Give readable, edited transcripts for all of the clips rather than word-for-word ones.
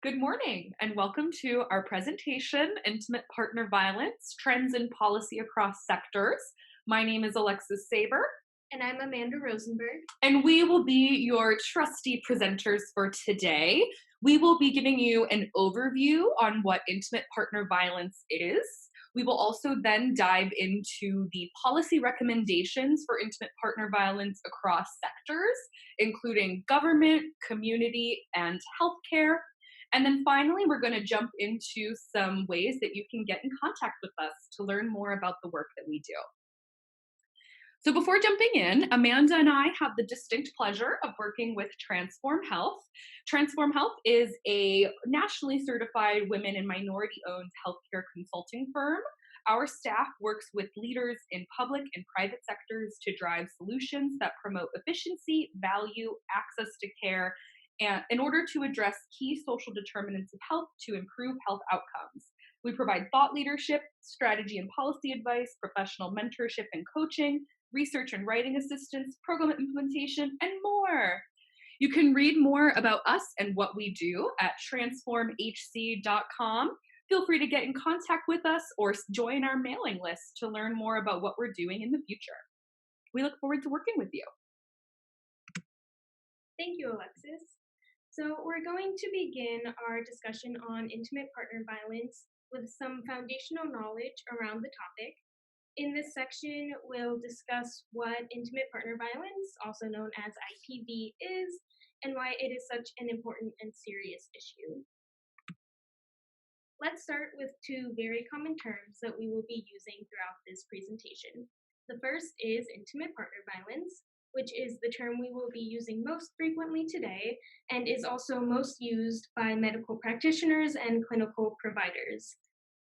Good morning, and welcome to our presentation, Intimate Partner Violence, Trends and Policy Across Sectors. My name is Alexis Saber, And I'm Amanda Rosenberg. and we will be your trusty presenters for today. We will be giving you an overview on what intimate partner violence is. We will also then dive into the policy recommendations for intimate partner violence across sectors, including government, community, and healthcare. And then finally, we're going to jump into some ways that you can get in contact with us to learn more about the work that we do. So before jumping in, Amanda and I have the distinct pleasure of working with Transform Health. Transform Health is a nationally certified women and minority-owned healthcare consulting firm. Our staff works with leaders in public and private sectors to drive solutions that promote efficiency, value, access to care, and in order to address key social determinants of health to improve health outcomes. We provide thought leadership, strategy and policy advice, professional mentorship and coaching, research and writing assistance, program implementation, and more. You can read more about us and what we do at transformhc.com. Feel free to get in contact with us or join our mailing list to learn more about what we're doing in the future. We look forward to working with you. Thank you, Alexis. So we're going to begin our discussion on intimate partner violence with some foundational knowledge around the topic. In this section, we'll discuss what intimate partner violence, also known as IPV, is and why it is such an important and serious issue. Let's start with two very common terms that we will be using throughout this presentation. The first is intimate partner violence, which is the term we will be using most frequently today and is also most used by medical practitioners and clinical providers.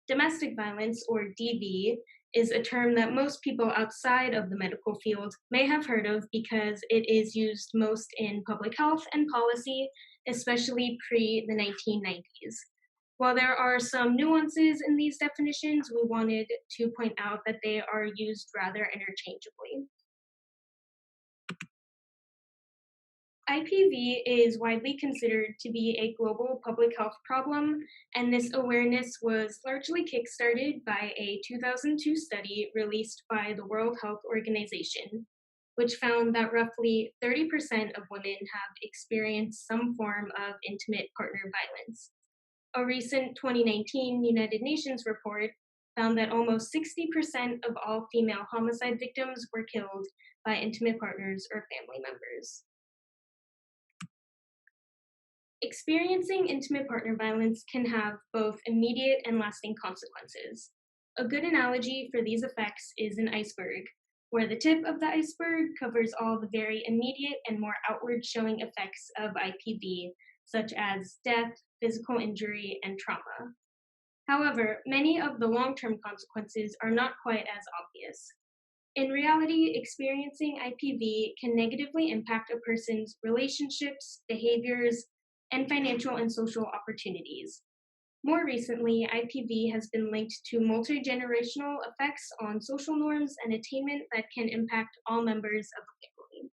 Domestic violence, or DV, is a term that most people outside of the medical field may have heard of because it is used most in public health and policy, especially pre the 1990s. While there are some nuances in these definitions, we wanted to point out that they are used rather interchangeably. IPV is widely considered to be a global public health problem, and this awareness was largely kickstarted by a 2002 study released by the World Health Organization, which found that roughly 30% of women have experienced some form of intimate partner violence. A recent 2019 United Nations report found that almost 60% of all female homicide victims were killed by intimate partners or family members. Experiencing intimate partner violence can have both immediate and lasting consequences. A good analogy for these effects is an iceberg, where the tip of the iceberg covers all the very immediate and more outward showing effects of IPV, such as death, physical injury, and trauma. However, many of the long-term consequences are not quite as obvious. In reality, experiencing IPV can negatively impact a person's relationships, behaviors, and financial and social opportunities. More recently, IPV has been linked to multi-generational effects on social norms and attainment that can impact all members of a family.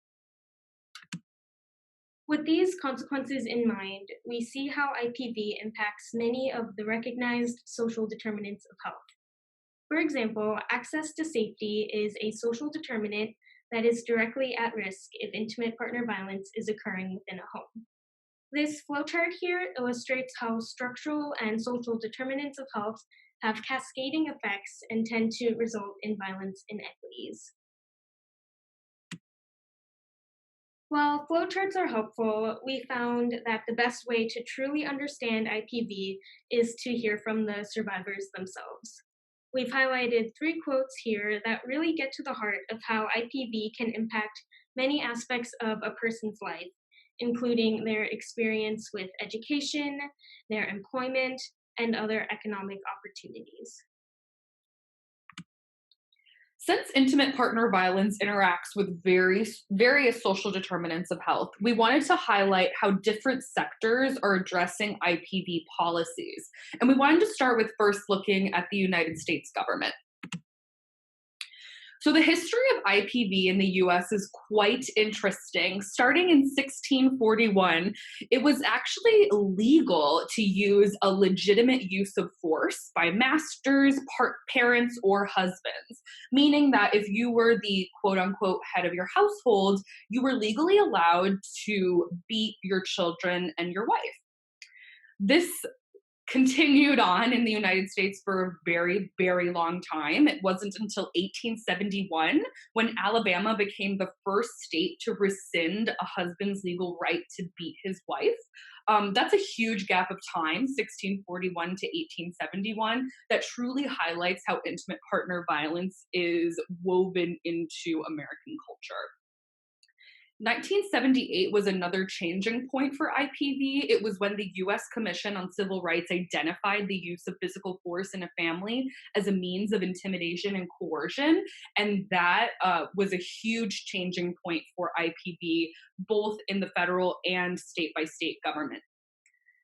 With these consequences in mind, we see how IPV impacts many of the recognized social determinants of health. For example, access to safety is a social determinant that is directly at risk if intimate partner violence is occurring within a home. This flowchart here illustrates how structural and social determinants of health have cascading effects and tend to result in violence inequities. While flowcharts are helpful, we found that the best way to truly understand IPV is to hear from the survivors themselves. We've highlighted 3 quotes here that really get to the heart of how IPV can impact many aspects of a person's life, including their experience with education, their employment, and other economic opportunities. Since intimate partner violence interacts with various social determinants of health, we wanted to highlight how different sectors are addressing IPV policies. And we wanted to start with first looking at the United States government. So the history of IPV in the US is quite interesting. Starting in 1641, it was actually legal to use a legitimate use of force by masters, parents, or husbands, meaning that if you were the quote unquote head of your household, you were legally allowed to beat your children and your wife. This continued on in the United States for a very, very long time. It wasn't until 1871 when Alabama became the first state to rescind a husband's legal right to beat his wife. That's a huge gap of time, 1641 to 1871, that truly highlights how intimate partner violence is woven into American culture. 1978 was another changing point for IPV. It was when the US Commission on Civil Rights identified the use of physical force in a family as a means of intimidation and coercion. And that was a huge changing point for IPV, both in the federal and state by state government.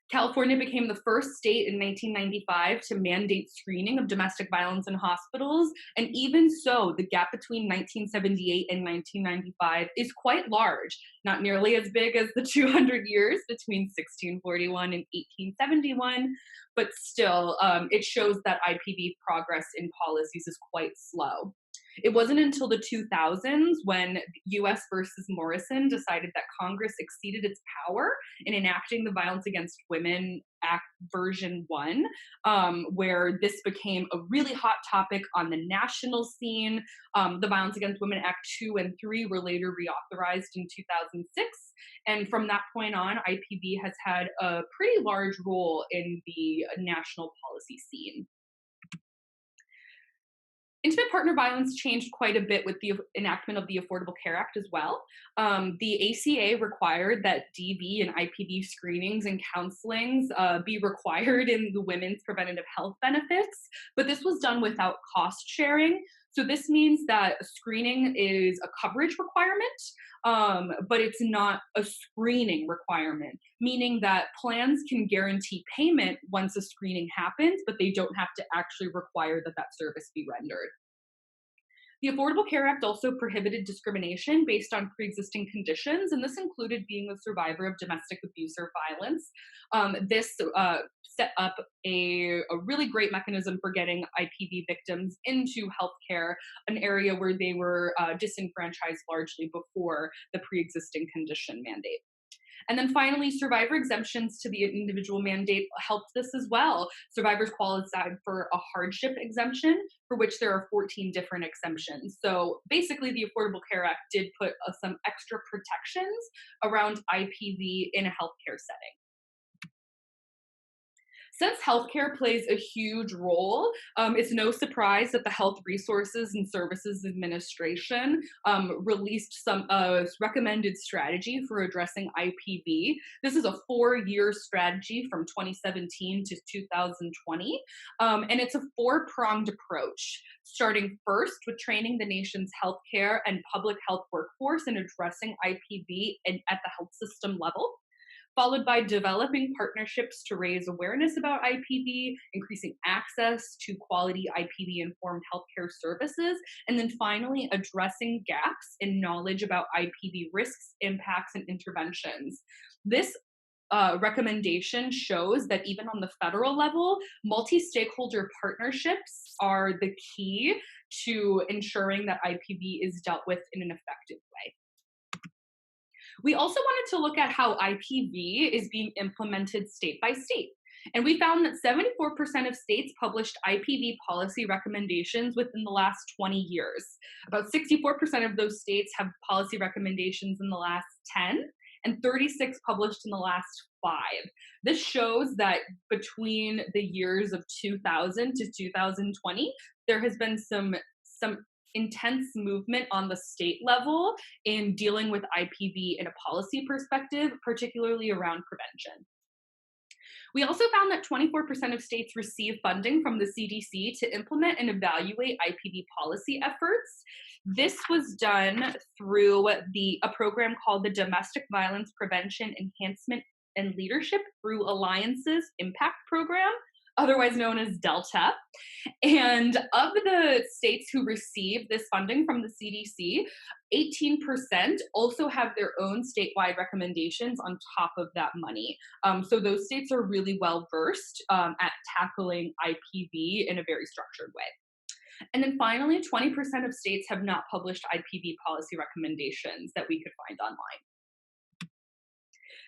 California became the first state in 1995 to mandate screening of domestic violence in hospitals. And even so, the gap between 1978 and 1995 is quite large, not nearly as big as the 200 years between 1641 and 1871, but still, it shows that IPV progress in policies is quite slow. It wasn't until the 2000s when US versus Morrison decided that Congress exceeded its power in enacting the Violence Against Women Act version 1, where this became a really hot topic on the national scene. The Violence Against Women Act 2 and 3 were later reauthorized in 2006. And from that point on, IPV has had a pretty large role in the national policy scene. Intimate partner violence changed quite a bit with the enactment of the Affordable Care Act as well. The ACA required that DV and IPV screenings and counselings be required in the women's preventative health benefits, but this was done without cost sharing. So this means that screening is a coverage requirement, but it's not a screening requirement, meaning that plans can guarantee payment once a screening happens, but they don't have to actually require that that service be rendered. The Affordable Care Act also prohibited discrimination based on pre-existing conditions, and this included being a survivor of domestic abuse or violence. This set up a really great mechanism for getting IPV victims into healthcare, an area where they were disenfranchised largely before the pre-existing condition mandate. And then finally, survivor exemptions to the individual mandate helped this as well. Survivors qualified for a hardship exemption, for which there are 14 different exemptions. So basically, the Affordable Care Act did put some extra protections around IPV in a healthcare setting. Since healthcare plays a huge role, it's no surprise that the Health Resources and Services Administration released some recommended strategy for addressing IPV. This is a 4-year strategy from 2017 to 2020, and it's a 4-pronged approach, starting first with training the nation's healthcare and public health workforce in addressing IPV at the health system level, followed by developing partnerships to raise awareness about IPV, increasing access to quality IPV-informed healthcare services, and then finally addressing gaps in knowledge about IPV risks, impacts, and interventions. This recommendation shows that even on the federal level, multi-stakeholder partnerships are the key to ensuring that IPV is dealt with in an effective way. We also wanted to look at how IPV is being implemented state by state. And we found that 74% of states published IPV policy recommendations within the last 20 years. About 64% of those states have policy recommendations in the last 10, and 36 published in the last 5. This shows that between the years of 2000 to 2020, there has been some intense movement on the state level in dealing with IPV in a policy perspective, particularly around prevention. We also found that 24% of states receive funding from the CDC to implement and evaluate IPV policy efforts. This was done through a program called the Domestic Violence Prevention Enhancement and Leadership through Alliances Impact Program, otherwise known as Delta. And of the states who receive this funding from the CDC, 18% also have their own statewide recommendations on top of that money. So those states are really well versed at tackling IPV in a very structured way. And then finally, 20% of states have not published IPV policy recommendations that we could find online.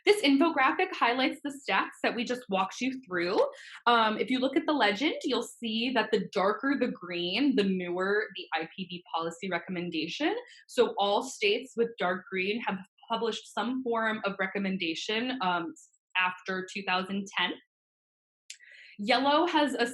This infographic highlights the stats that we just walked you through. If you look at the legend, you'll see that the darker the green, the newer the IPV policy recommendation. So all states with dark green have published some form of recommendation after 2010. Yellow has a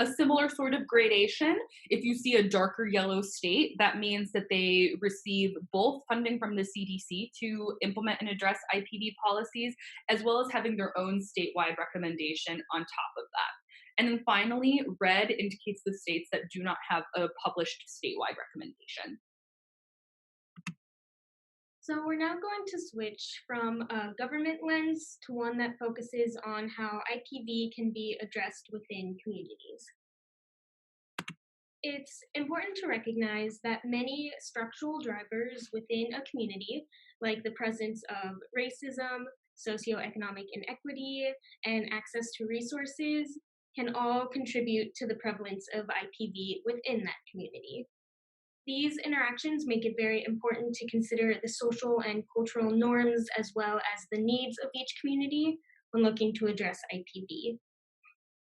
similar sort of gradation. If you see a darker yellow state, that means that they receive both funding from the CDC to implement and address IPV policies, as well as having their own statewide recommendation on top of that. And then finally, red indicates the states that do not have a published statewide recommendation. So we're now going to switch from a government lens to one that focuses on how IPV can be addressed within communities. It's important to recognize that many structural drivers within a community, like the presence of racism, socioeconomic inequity, and access to resources, can all contribute to the prevalence of IPV within that community. These interactions make it very important to consider the social and cultural norms as well as the needs of each community when looking to address IPV.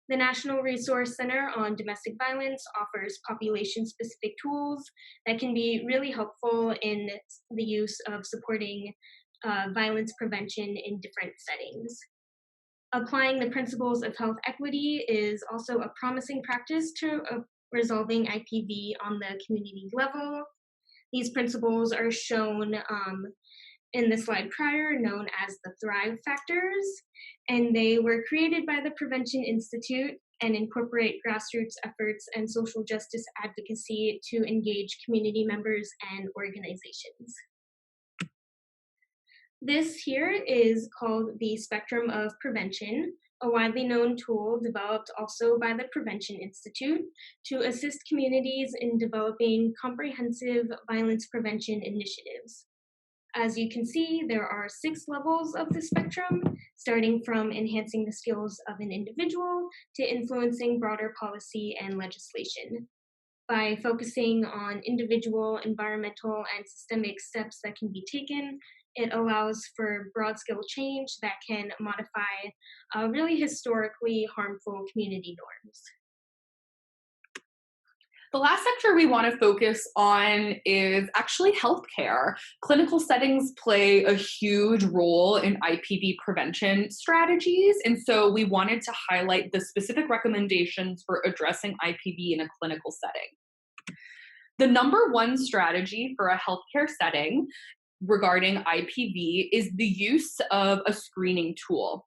The National Resource Center on Domestic Violence offers population-specific tools that can be really helpful in the use of supporting violence prevention in different settings. Applying the principles of health equity is also a promising practice to resolving IPV on the community level. These principles are shown in the slide prior, known as the Thrive Factors, and they were created by the Prevention Institute and incorporate grassroots efforts and social justice advocacy to engage community members and organizations. This here is called the Spectrum of Prevention, a widely known tool developed also by the Prevention Institute to assist communities in developing comprehensive violence prevention initiatives. As you can see, there are 6 levels of the spectrum, starting from enhancing the skills of an individual to influencing broader policy and legislation. By focusing on individual, environmental, and systemic steps that can be taken, it allows for broad-scale change that can modify really historically harmful community norms. The last sector we want to focus on is actually healthcare. Clinical settings play a huge role in IPV prevention strategies, and so we wanted to highlight the specific recommendations for addressing IPV in a clinical setting. The number one strategy for a healthcare setting regarding IPV is the use of a screening tool.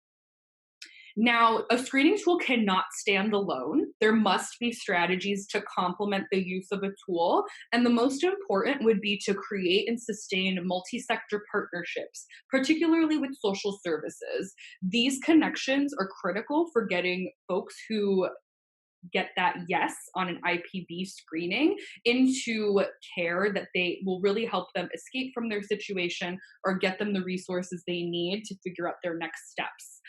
Now, a screening tool cannot stand alone. There must be strategies to complement the use of a tool, and the most important would be to create and sustain multi-sector partnerships, particularly with social services. These connections are critical for getting folks who get that yes on an IPV screening into care that they will really help them escape from their situation or get them the resources they need to figure out their next steps.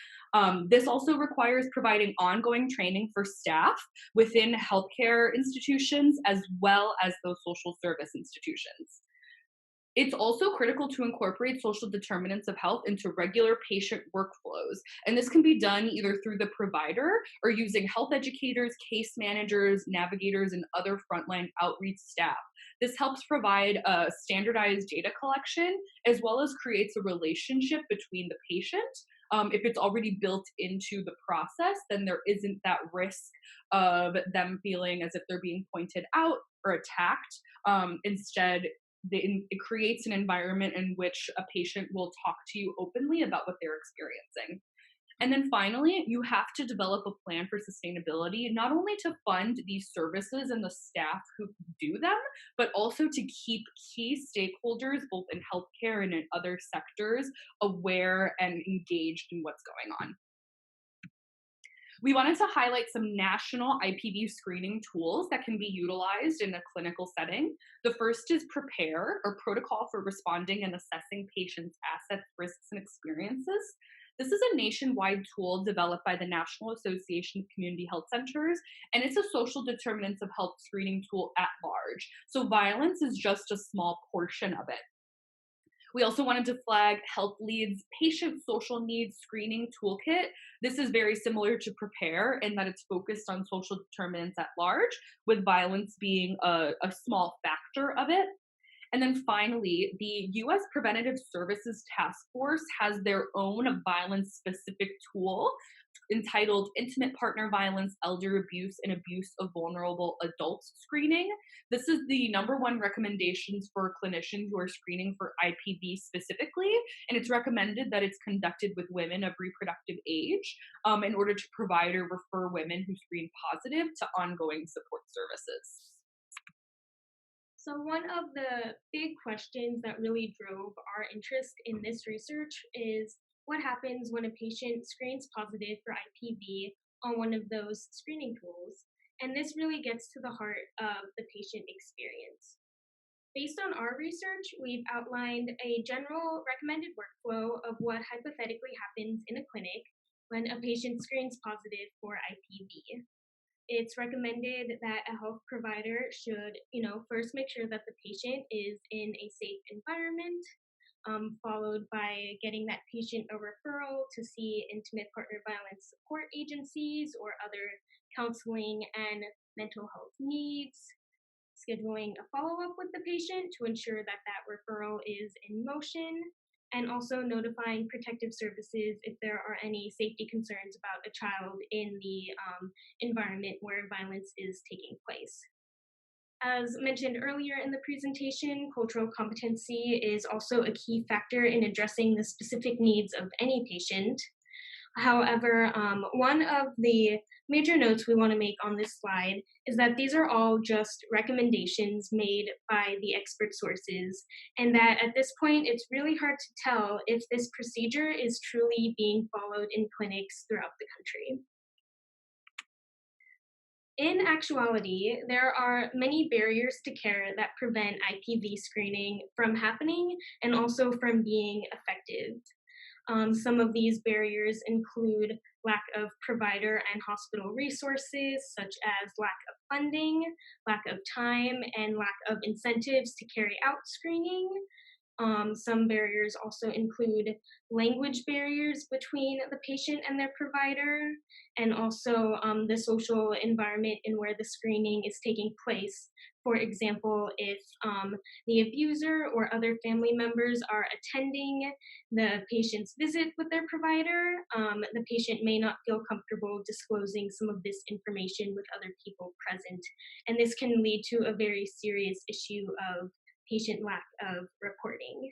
This also requires providing ongoing training for staff within healthcare institutions as well as those social service institutions. It's also critical to incorporate social determinants of health into regular patient workflows. And this can be done either through the provider or using health educators, case managers, navigators, and other frontline outreach staff. This helps provide a standardized data collection as well as creates a relationship between the patient. If it's already built into the process, then there isn't that risk of them feeling as if they're being pointed out or attacked. Instead, it creates an environment in which a patient will talk to you openly about what they're experiencing. And then finally, you have to develop a plan for sustainability, not only to fund these services and the staff who do them, but also to keep key stakeholders, both in healthcare and in other sectors, aware and engaged in what's going on. We wanted to highlight some national IPV screening tools that can be utilized in a clinical setting. The first is PREPARE, or Protocol for Responding and Assessing Patients' Assets, Risks, and Experiences. This is a nationwide tool developed by the National Association of Community Health Centers, and it's a social determinants of health screening tool at large. So, violence is just a small portion of it. We also wanted to flag Health Lead's Patient Social Needs Screening Toolkit. This is very similar to Prepare in that it's focused on social determinants at large, with violence being a small factor of it. And then finally, the US Preventative Services Task Force has their own violence specific tool entitled Intimate Partner Violence, Elder Abuse, and Abuse of Vulnerable Adults Screening. This is the number one recommendations for clinicians who are screening for IPV specifically, and it's recommended that it's conducted with women of reproductive age in order to provide or refer women who screen positive to ongoing support services. So, one of the big questions that really drove our interest in this research is what happens when a patient screens positive for IPV on one of those screening tools? And this really gets to the heart of the patient experience. Based on our research, we've outlined a general recommended workflow of what hypothetically happens in a clinic when a patient screens positive for IPV. It's recommended that a health provider should, first make sure that the patient is in a safe environment, followed by getting that patient a referral to see intimate partner violence support agencies or other counseling and mental health needs, scheduling a follow up with the patient to ensure that that referral is in motion, and also notifying protective services if there are any safety concerns about a child in the environment where violence is taking place. As mentioned earlier in the presentation, cultural competency is also a key factor in addressing the specific needs of any patient. However, one of the major notes we want to make on this slide is that these are all just recommendations made by the expert sources, and that at this point it's really hard to tell if this procedure is truly being followed in clinics throughout the country. In actuality, there are many barriers to care that prevent IPV screening from happening and also from being effective. Some of these barriers include lack of provider and hospital resources, such as lack of funding, lack of time, and lack of incentives to carry out screening. Some barriers also include language barriers between the patient and their provider, and also the social environment in where the screening is taking place. For example, if the abuser or other family members are attending the patient's visit with their provider, the patient may not feel comfortable disclosing some of this information with other people present. And this can lead to a very serious issue of patient lack of reporting.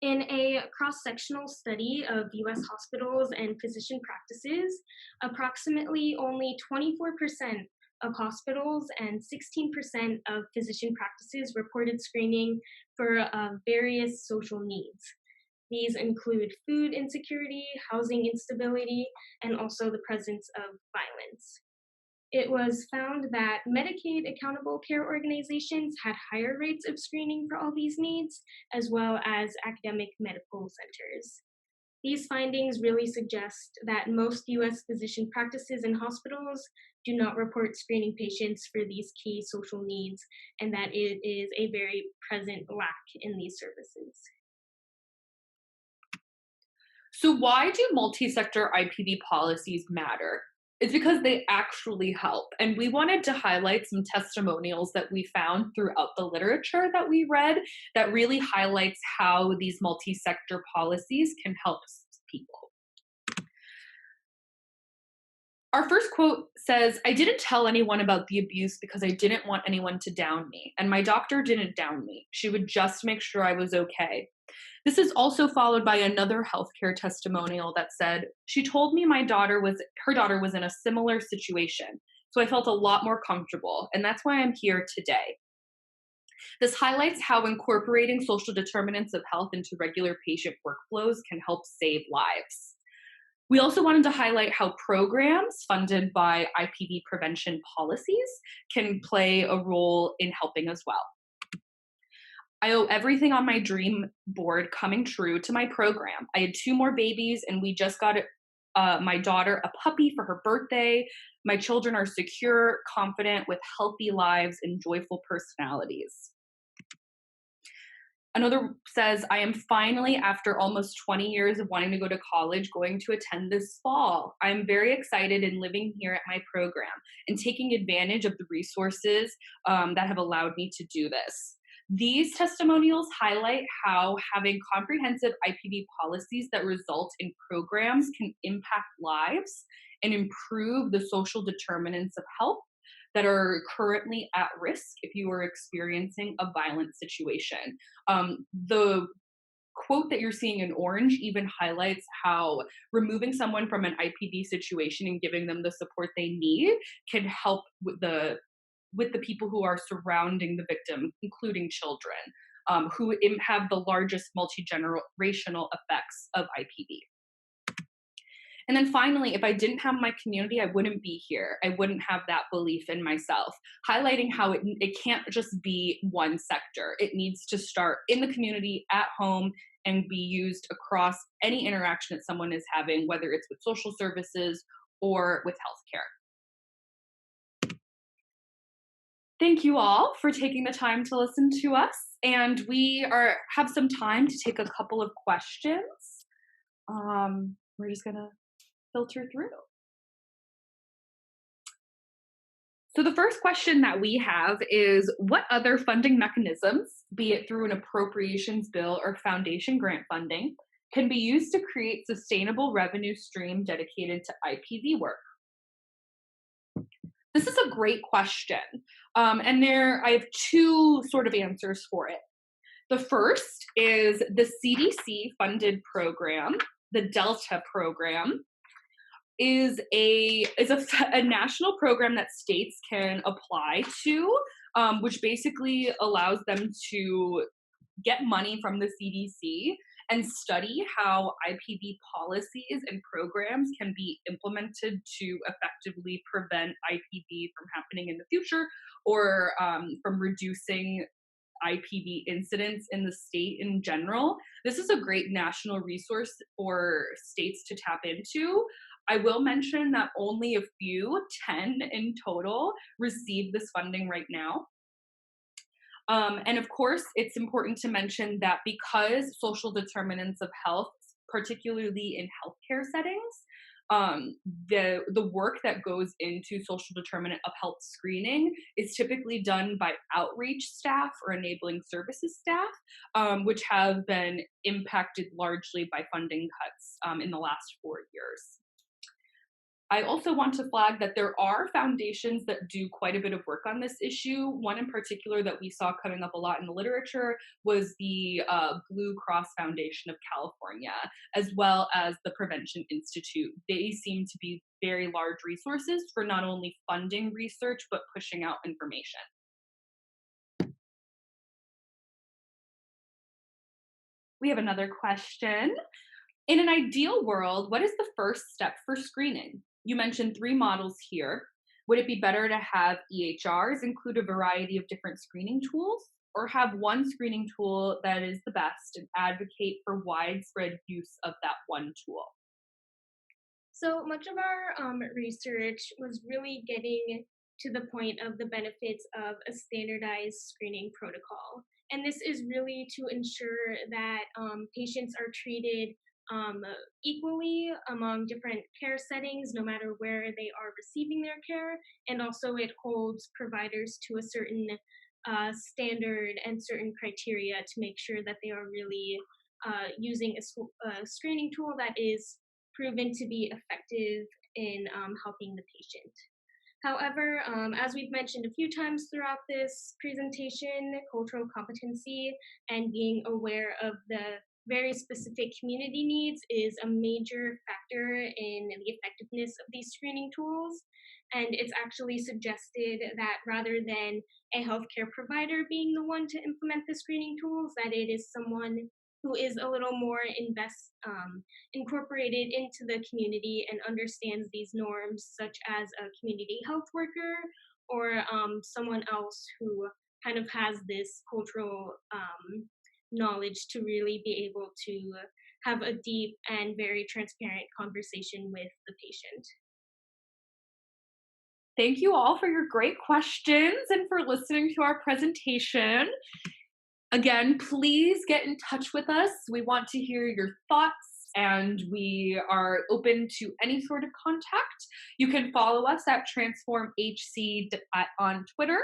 In a cross sectional study of US hospitals and physician practices, approximately only 24% of hospitals and 16% of physician practices reported screening for various social needs. These include food insecurity, housing instability, and also the presence of violence. It was found that Medicaid accountable care organizations had higher rates of screening for all these needs, as well as academic medical centers. These findings really suggest that most US physician practices and hospitals do not report screening patients for these key social needs, and that it is a very present lack in these services. So, why do multi sector IPV policies matter? It's because they actually help. And we wanted to highlight some testimonials that we found throughout the literature that we read that really highlights how these multi sector policies can help people. Our first quote says, "I didn't tell anyone about the abuse because I didn't want anyone to down me, and my doctor didn't down me. She would just make sure I was okay." This is also followed by another healthcare testimonial that said, "She told me her daughter was in a similar situation, so I felt a lot more comfortable, and that's why I'm here today." This highlights how incorporating social determinants of health into regular patient workflows can help save lives. We also wanted to highlight how programs funded by IPV prevention policies can play a role in helping as well. I owe everything on my dream board coming true to my program. I had two more babies, and we just got my daughter a puppy for her birthday. My children are secure, confident, with healthy lives and joyful personalities. Another says, I am finally, after almost 20 years of wanting to go to college, going to attend this fall. I'm very excited in living here at my program and taking advantage of the resources that have allowed me to do this. These testimonials highlight how having comprehensive IPV policies that result in programs can impact lives and improve the social determinants of health that are currently at risk if you are experiencing a violent situation. The quote that you're seeing in orange even highlights how removing someone from an IPV situation and giving them the support they need can help with the people who are surrounding the victim, including children, who have the largest multi-generational effects of IPV. And then finally, if I didn't have my community, I wouldn't be here. I wouldn't have that belief in myself, highlighting how it can't just be one sector. It needs to start in the community, at home, and be used across any interaction that someone is having, whether it's with social services or with healthcare. Thank you all for taking the time to listen to us. And we have some time to take a couple of questions. We're just gonna filter through. So the first question that we have is, what other funding mechanisms, be it through an appropriations bill or foundation grant funding, can be used to create sustainable revenue stream dedicated to IPV work? This is a great question. And I have two sort of answers for it. The first is the CDC funded program, the Delta program, is a national program that states can apply to, which basically allows them to get money from the CDC and study how IPV policies and programs can be implemented to effectively prevent IPV from happening in the future, or from reducing IPV incidents in the state in general. This is a great national resource for states to tap into. I will mention that only a few, 10 in total, receive this funding right now. And of course, it's important to mention that because social determinants of health, particularly in healthcare settings, the work that goes into social determinant of health screening is typically done by outreach staff or enabling services staff, which have been impacted largely by funding cuts in the last 4 years. I also want to flag that there are foundations that do quite a bit of work on this issue. One in particular that we saw coming up a lot in the literature was the Blue Cross Foundation of California, as well as the Prevention Institute. They seem to be very large resources for not only funding research, but pushing out information. We have another question. In an ideal world, what is the first step for screening? You mentioned 3 models here. Would it be better to have EHRs include a variety of different screening tools, or have one screening tool that is the best and advocate for widespread use of that one tool? So much of our research was really getting to the point of the benefits of a standardized screening protocol. And this is really to ensure that patients are treated equally among different care settings, no matter where they are receiving their care. And also, it holds providers to a certain standard and certain criteria to make sure that they are really using a screening tool that is proven to be effective in helping the patient. However, as we've mentioned a few times throughout this presentation, cultural competency and being aware of the very specific community needs is a major factor in the effectiveness of these screening tools. And it's actually suggested that rather than a healthcare provider being the one to implement the screening tools, that it is someone who is a little more incorporated into the community and understands these norms, such as a community health worker or someone else who kind of has this cultural knowledge to really be able to have a deep and very transparent conversation with the patient. Thank you all for your great questions and for listening to our presentation. Again, please get in touch with us. We want to hear your thoughts and we are open to any sort of contact. You can follow us at on Twitter.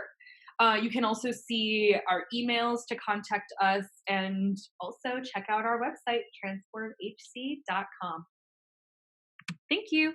You can also see our emails to contact us and also check out our website, transformhc.com. Thank you.